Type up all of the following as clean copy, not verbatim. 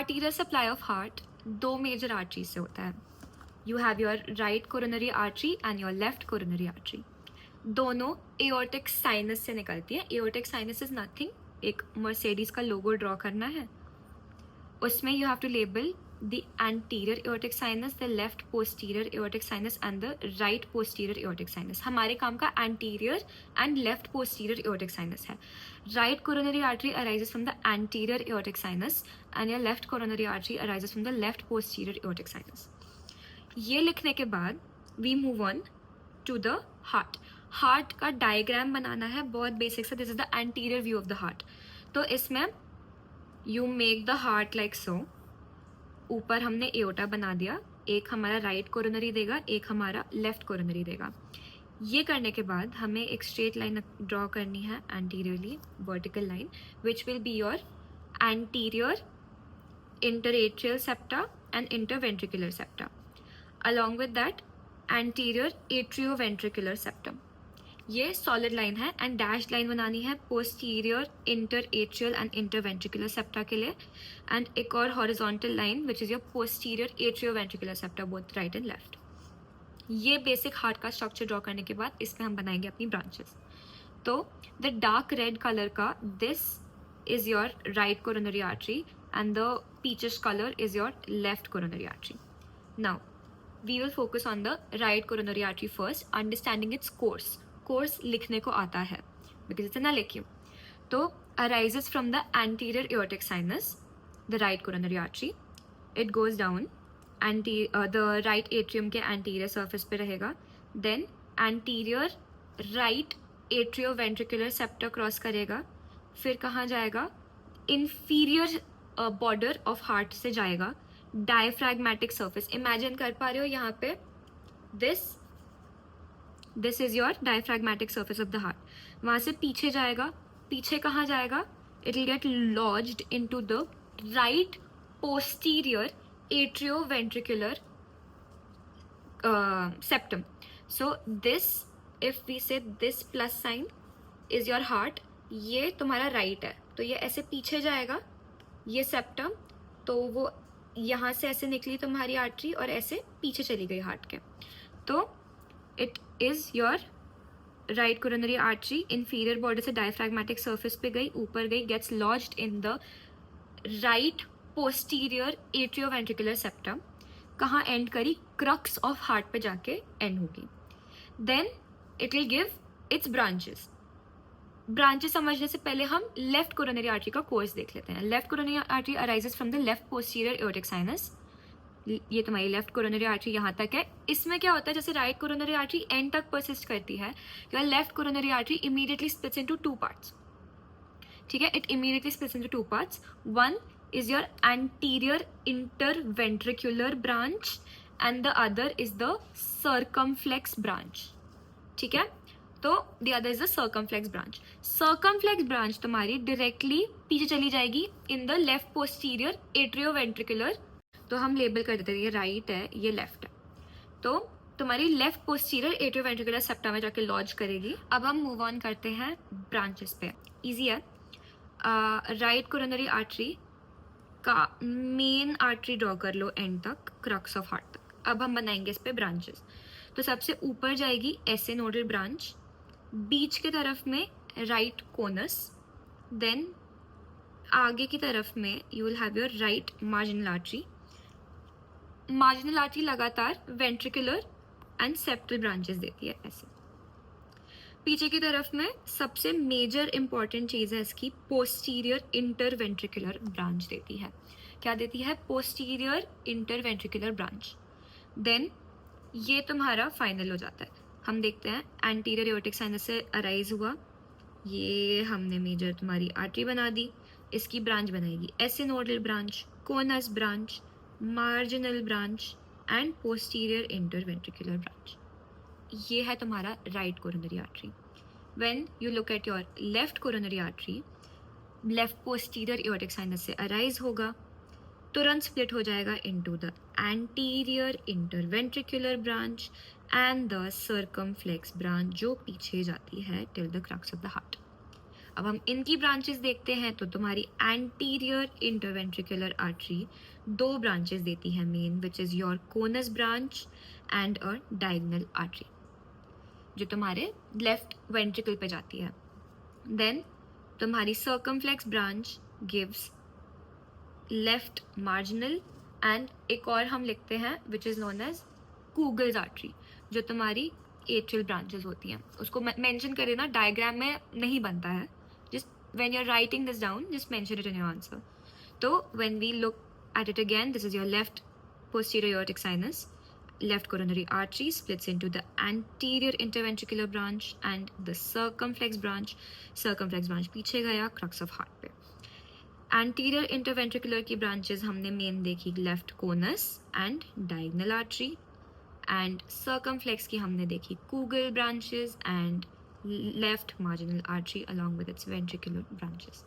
Arterial supply of heart दो major artery से होता है. You have your right coronary artery and your left coronary artery. दोनों aortic sinus से निकलती है. एओर्टिक साइनस इज नथिंग, एक मर्सिडीज का लोगो ड्रॉ करना है. उसमें you have to label the anterior aortic sinus, the left posterior aortic sinus and the right posterior aortic sinus. हमारे काम का anterior and left posterior aortic sinus है. Right coronary artery arises from the anterior aortic sinus and your left coronary artery arises from the left posterior aortic sinus. ये लिखने के बाद we move on to the heart. Heart का diagram बनाना है, बहुत basic सा. This is the anterior view of the heart. तो इसमें you make the heart like so. ऊपर हमने एओर्टा बना दिया, एक हमारा राइट कोरोनरी देगा, एक हमारा लेफ्ट कोरोनरी देगा. ये करने के बाद हमें एक स्ट्रेट लाइन ड्रॉ करनी है anteriorly, vertical line, which will be your anterior interatrial septa and interventricular septa. Along with that, anterior atrioventricular septum. ये सॉलिड लाइन है एंड डैश लाइन बनानी है posterior interatrial and interventricular septa के लिए, and एक और horizontal line which is your posterior atrioventricular septa, both right and left. ये basic heart का स्ट्रक्चर ड्रॉ करने के बाद इसमें हम बनाएंगे अपनी ब्रांचेस. तो द डार्क रेड कलर का, this is your right coronary artery and the peachish colour is your left coronary artery. Now we will focus on the right coronary artery first, understanding its course. Course लिखने को आता है because it's an LAQ. तो arises from the anterior aortic sinus, the right coronary artery. It goes down, the right atrium के anterior surface पे रहेगा. Then anterior right atrioventricular septa cross करेगा. फिर कहाँ जाएगा? Inferior border of heart से जाएगा. डायफ्रैग्मेटिक सर्फेस, इमेजिन कर पा रहे हो यहाँ पे, this is your diaphragmatic surface of the heart. वहां से पीछे जाएगा. पीछे कहाँ जाएगा? It will get lodged into the right posterior atrioventricular septum. So this, if we say this plus sign is your heart, ये तुम्हारा राइट है, तो ये ऐसे पीछे जाएगा ये सेप्टम. तो वो यहाँ से ऐसे निकली तुम्हारी आर्टरी और ऐसे पीछे चली गई हार्ट के. तो it is your right coronary artery. Inferior border से डायफ्रैग्मेटिक सर्फेस पे गई, ऊपर गई, gets lodged in the right posterior atrioventricular septum. कहाँ एंड करी? क्रक्स ऑफ हार्ट पे जाके एंड होगी. Then it will give its branches. Branches समझने से पहले हम लेफ्ट कोरोनरी आर्टरी का कोर्स देख लेते हैं. Left coronary artery arises from the left posterior aortic sinus. ये तुम्हारी लेफ्ट कोरोनरी आर्टरी यहाँ तक है. इसमें क्या होता है, जैसे राइट कोरोनरी आर्टरी एंड तक परसिस्ट करती है, your left coronary artery immediately splits into two parts. ठीक है, it immediately splits into two parts. One is your anterior interventricular branch and the other is the circumflex branch. ठीक है, तो the other is the circumflex branch. Circumflex branch तुम्हारी directly पीछे चली जाएगी in the left posterior atrioventricular. तो हम label कर देते हैं, ये राइट है, ये लेफ्ट है. तो तुम्हारी लेफ्ट पोस्टीरियर एट्रियोवेंट्रिकुलर सेप्टा में जाके लॉज करेगी. अब हम मूव ऑन करते हैं ब्रांचेस पे. इजी है. राइट कोरोनरी आर्टरी का मेन आर्टरी ड्रॉ कर लो एंड तक, क्रक्स ऑफ हार्ट तक. अब हम बनाएंगे इस पे ब्रांचेस. तो सबसे ऊपर जाएगी एसे नोडल ब्रांच, बीच के तरफ में राइट कोनस. देन आगे की तरफ में you will have your right marginal artery. Marginal artery लगातार वेंट्रिकुलर एंड सेप्टल ब्रांचेस देती है ऐसे. पीछे की तरफ में सबसे मेजर इंपॉर्टेंट चीज़ है इसकी, पोस्टीरियर इंटरवेंट्रिकुलर ब्रांच देती है. क्या देती है? Posterior interventricular branch. देन ये तुम्हारा फाइनल हो जाता है. हम देखते हैं एंटीरियर एओर्टिक साइनस से अराइज हुआ, ये हमने मेजर तुम्हारी आर्टरी बना दी. इसकी ब्रांच बनाएगी SA nodal branch, conus branch, marginal branch and posterior interventricular branch. ये है तुम्हारा right coronary artery. When you look at your left coronary artery, left posterior aortic sinus से अराइज होगा, तुरंत स्प्लिट हो जाएगा into the anterior interventricular branch and the circumflex branch, जो पीछे जाती है till the crux of the heart. अब हम इनकी ब्रांचेस देखते हैं तो तुम्हारी एंटीरियर इंटरवेंट्रिकुलर आर्टरी 2 ब्रांचेस देती है main, which is your conus branch and a diagonal artery, जो तुम्हारे लेफ्ट वेंट्रिकल पे जाती है. देन तुम्हारी circumflex branch gives left marginal, and एक और हम लिखते हैं which is known as Kugel's artery, जो तुम्हारी एट्रियल ब्रांचेस होती हैं. उसको मेंशन कर देना, डायग्राम में नहीं बनता है. Just when you are writing this down, just mention it in your answer. तो when we look at it again, this is your left posterior aortic sinus. Left coronary artery splits into the anterior interventricular branch and the circumflex branch. Circumflex branch पीछे गया crux of heart पे. Anterior interventricular की branches हमने main देखी left conus and diagonal artery, and circumflex की हमने देखी Kugel branches and left marginal artery along with its ventricular branches.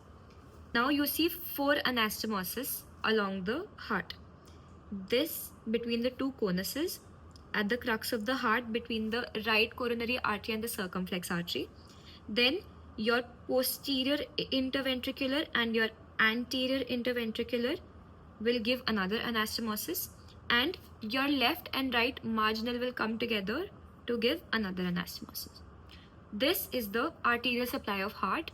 Now you see 4 anastomosis along the heart. This between the 2 conuses at the crux of the heart between the right coronary artery and the circumflex artery. Then your posterior interventricular and your anterior interventricular will give another anastomosis, and your left and right marginal will come together to give another anastomosis. This is the arterial supply of heart.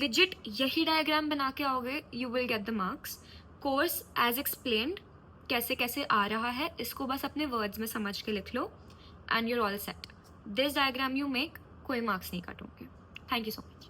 Legit यही diagram बना के आओगे, you will get the marks. Course as explained कैसे कैसे आ रहा है, इसको बस अपने वर्ड्स में समझ के लिख लो and you're all set. This diagram you make, कोई मार्क्स नहीं काटोगे. Thank you so much.